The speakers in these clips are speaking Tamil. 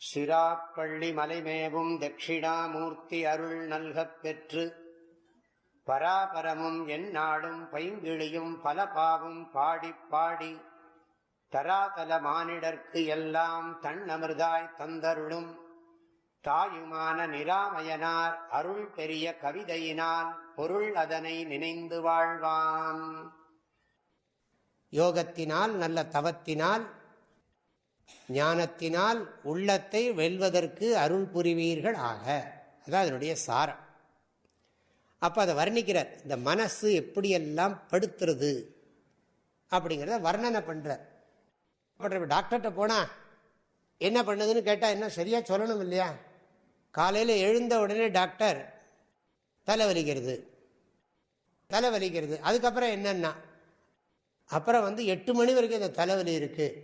சிராப்பள்ளி மலைமேவும் தட்சிணாமூர்த்தி அருள் நல்கப் பெற்று பராபரமும் எந்நாடும் பைங்கிழியும் பல பாவும் பாடிப் பாடி தராதல மானிடர்க்கு எல்லாம் தன்னமிர்தாய் தந்தருளும் தாயுமான நிராமயனார் அருள் பெரிய கவிதையினால் பொருள் அதனை நினைந்து வாழ்வான். யோகத்தினால், நல்ல தவத்தினால், ஞானத்தினால் உள்ளத்தை வெல்வதற்கு அருள் புரிவீர்கள் ஆக. அதான் அதனுடைய சாரம். அப்போ அதை வர்ணிக்கிறார். இந்த மனசு எப்படியெல்லாம் படுத்துறது அப்படிங்கிறத வர்ணனை பண்ணுறார். டாக்டர்கிட்ட போனால் என்ன பண்ணுதுன்னு கேட்டால் என்ன சரியாக சொல்லணும் இல்லையா? காலையில் எழுந்த உடனே டாக்டர் தலைவலிக்கிறது அதுக்கப்புறம் என்னன்னா அப்புறம் 8 மணி வரைக்கும் இந்த தலைவலி இருக்குது,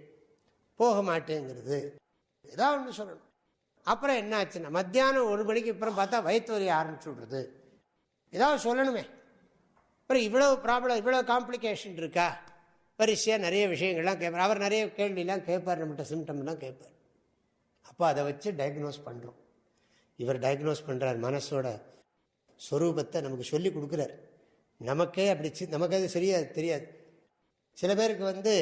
போக மாட்டேங்கிறது, ஏதாவது ஒன்று சொல்லணும். அப்புறம் என்ன ஆச்சுன்னா மத்தியானம் 1 மணிக்கு அப்புறம் பார்த்தா வயிற்று வலி ஆரம்பிச்சு விடுறது, ஏதாவது சொல்லணுமே. அப்புறம் இவ்வளோ ப்ராப்ளம், இவ்வளோ காம்ப்ளிகேஷன் இருக்கா, வரிசையாக நிறைய விஷயங்கள்லாம் கேட்பார். அவர் நிறைய கேள்வியெல்லாம் கேட்பார், நம்மகிட்ட சிம்டம்லாம் கேட்பார். அப்போ அதை வச்சு டயக்னோஸ் பண்ணுறோம். இவர் டயக்னோஸ் பண்ணுறார், மனசோட ஸ்வரூபத்தை நமக்கு சொல்லி கொடுக்குறார். நமக்கே அப்படி நமக்கு அது சரியாது தெரியாது. சில பேருக்கு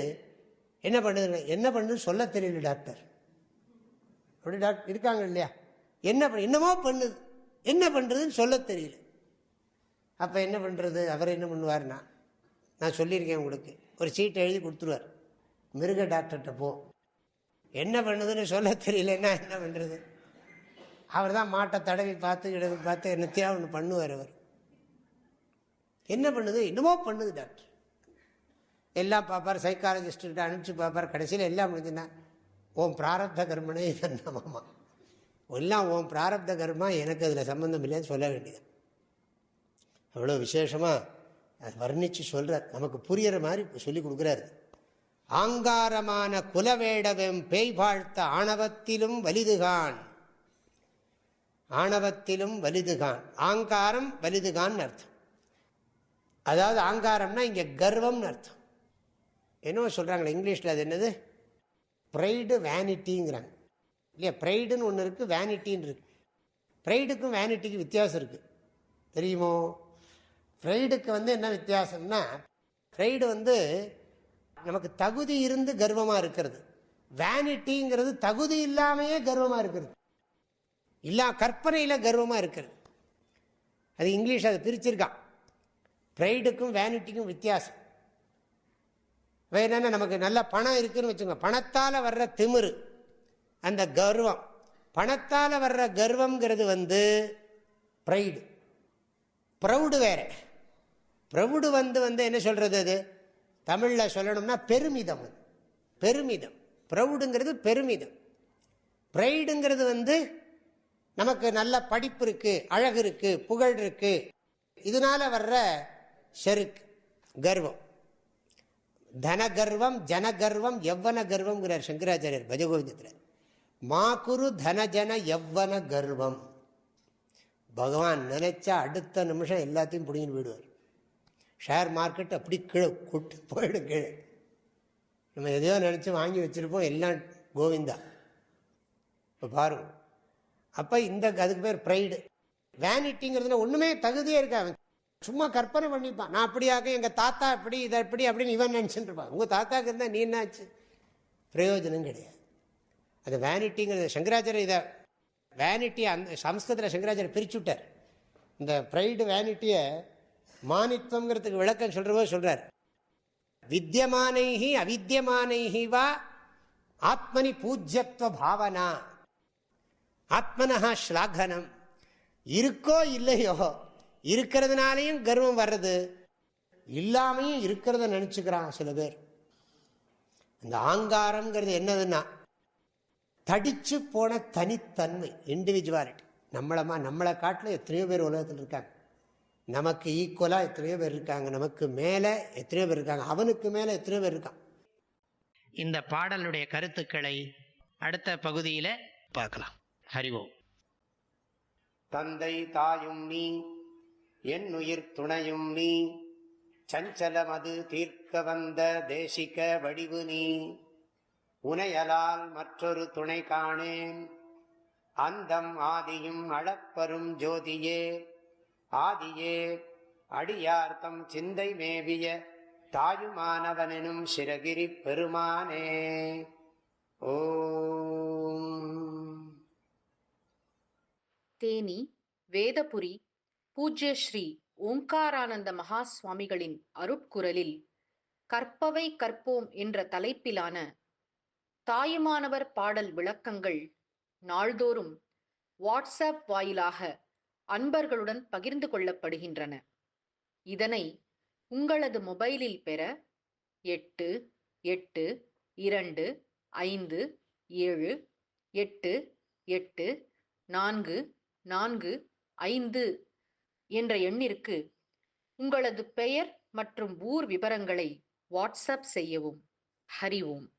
என்ன பண்ணுதுன்னு சொல்ல தெரியல டாக்டர். அப்படி டாக்டர் இருக்காங்க இல்லையா? என்னமோ பண்ணுது, என்ன பண்ணுறதுன்னு சொல்ல தெரியல. அப்போ என்ன பண்ணுறது? அவர் என்ன பண்ணுவார்னா, நான் சொல்லியிருக்கேன் உங்களுக்கு, ஒரு சீட்டை எழுதி கொடுத்துருவார். மிருக டாக்டர்கிட்ட போ, என்ன பண்ணுதுன்னு சொல்ல தெரியலன்னா என்ன பண்ணுறது? அவர் தான் மாட்டை தடவி பார்த்து என்னத்தையா ஒன்று பண்ணுவார். அவர் என்ன பண்ணுது, என்னமோ பண்ணுது டாக்டர். எல்லாம் பார்ப்பார், சைக்காலஜிஸ்ட்கிட்ட அனுப்பிச்சு பார்ப்பார். கடைசியில் எல்லாம் முடிஞ்சுன்னா ஓம் பிராரப்த கர்மனே இதன்னாமாம்மா, எல்லாம் ஓம் பிராரப்த கர்மா, எனக்கு அதில் சம்மந்தம் இல்லைன்னு சொல்ல வேண்டியது. அவ்வளோ விசேஷமாக அது வர்ணித்து சொல்கிறார், நமக்கு புரிகிற மாதிரி சொல்லி கொடுக்குறாரு. ஆங்காரமான குலவேடவெம் பேய் வாழ்த்த ஆணவத்திலும் வலிதுகான். ஆணவத்திலும் வலிதுகான், ஆங்காரம் வலிதுகான் அர்த்தம். அதாவது ஆங்காரம்னா இங்கே கர்வம்னு அர்த்தம். என்னவோ சொல்கிறாங்களே இங்கிலீஷில், அது என்னது, ப்ரைடு வேனிட்டிங்கிறாங்க இல்லையா? ப்ரைடுன்னு ஒன்று இருக்குது, வேனிட்டின்னு இருக்குது. ப்ரைடுக்கும் வேனிட்டிக்கும் வித்தியாசம் இருக்குது, தெரியுமோ? ப்ரைடுக்கு என்ன வித்தியாசம்னா, ப்ரைடு நமக்கு தகுதி இருந்து கர்வமாக இருக்கிறது. வேனிட்டிங்கிறது தகுதி இல்லாமையே கர்வமாக இருக்கிறது, கற்பனையில் கர்வமாக இருக்கிறது. அது இங்கிலீஷ் அதை பிரிச்சிருக்கான். ப்ரைடுக்கும் வேனிட்டிக்கும் வித்தியாசம். என்னன்னா, நமக்கு நல்ல பணம் இருக்குன்னு வச்சுக்கோங்க, பணத்தால் வர்ற திமிரு, அந்த கர்வம், பணத்தால் வர்ற கர்வம்ங்கிறது ப்ரைடு. ப்ரௌடு வேற. ப்ரௌடு என்ன சொல்கிறது, அது தமிழில் சொல்லணும்னா பெருமிதம். பெருமிதம், ப்ரௌடுங்கிறது பெருமிதம். ப்ரைடுங்கிறது நமக்கு நல்ல படிப்பு இருக்குது, அழகு இருக்குது, புகழ் இருக்குது, இதனால வர்ற செருக்கு, கர்வம். தனகர்வம், ஜனகர்வம், யவ்வன கர்வம்ங்கிறார் சங்கராச்சாரியர் பஜகோவிந்தத்தில். மா குரு தனஜன யவ்வன கர்வம். பகவான் நினைச்சா அடுத்த நிமிஷம் எல்லாத்தையும் பிடிங்கிட்டு போயிடுவார். ஷேர் மார்க்கெட் அப்படி கீழே கூட்டு போயிடும். கீழே நம்ம எதையோ நினச்சி வாங்கி வச்சுருப்போம், எல்லாம் கோவிந்தா. இப்போ பாருங்க, அப்போ அதுக்கு பேர் ப்ரைடு. வேனிட்டிங்கிறதுல ஒன்றுமே தகுதியே இருக்காது, சும்மா கற்பனை பண்ணிப்பான். நான் அப்படியாக எங்கள் தாத்தா இப்படி, இதை எப்படி அப்படின்னு இவன் நினச்சிட்டு இருப்பான். உங்கள் தாத்தாக்கு இருந்தால் நீ என்னாச்சு? பிரயோஜனம் கிடையாது. அது வேனிட்டிங்கிறது சங்கராச்சாரியர் இதை வேனிட்டி அந்த சம்ஸ்கிருதத்தில் சங்கராச்சாரியர் பிரிச்சு விட்டார். இந்த ப்ரைடு வேனிட்டியை மானித்வங்கிறதுக்கு விளக்கம் சொல்கிறபோது சொல்கிறார், வித்தியமானைஹி அவித்தியமானைஹி வா ஆத்மனி பூஜ்யத்துவ பாவனா ஆத்மனஹா ஸ்லாகனம். இருக்கோ இல்லையோ, இருக்கிறதுனாலையும் கர்வம் வர்றது, இல்லாமையும் இருக்கிறத நினச்சிக்கிறான் சில பேர். இந்த ஆங்காரம்ங்கிறது என்னதுன்னா தடிச்சு போன தனித்தன்மை, இண்டிவிஜுவாலிட்டி. நம்மளை காட்டில் எத்தனையோ பேர் உலகத்தில் இருக்காங்க, நமக்கு ஈக்குவலாக எத்தனையோ பேர் இருக்காங்க, நமக்கு மேலே எத்தனையோ பேர் இருக்காங்க, அவனுக்கு மேலே எத்தனையோ பேர் இருக்கான். இந்த பாடலுடைய கருத்துக்களை அடுத்த பகுதியில் பார்க்கலாம். ஹரிவோம். தந்தை தாயும் நீ, என் உயிர் துணையும் நீ, சஞ்சலமது தீர்க்க வந்த தேசிக வடிவு நீ, உனையலால் மற்றொரு துணை காணேன், அந்தம் ஆதியும் அளப்பரும் ஜோதியே ஆதியே அடியார்த்தம் சிந்தை மேவிய தாயுமானவனும் சிரகிரி பெருமானே. ஓம். தேனி வேதபுரி பூஜ்ய ஸ்ரீ ஓம்காரானந்த மகா சுவாமிகளின் அருட்குரலில் கற்பவை கற்போம் என்ற தலைப்பிலான தாயுமானவர் பாடல் விளக்கங்கள் நாள்தோறும் வாட்ஸ்அப் வாயிலாக அன்பர்களுடன் பகிர்ந்து கொள்ளப்படுகின்றன. இதனை உங்களது மொபைலில் பெற 8825488445 என்ற எண்ணிற்கு உங்களது பெயர் மற்றும் ஊர் விவரங்களை வாட்ஸ்அப் செய்யவும். ஹரி ஓம்.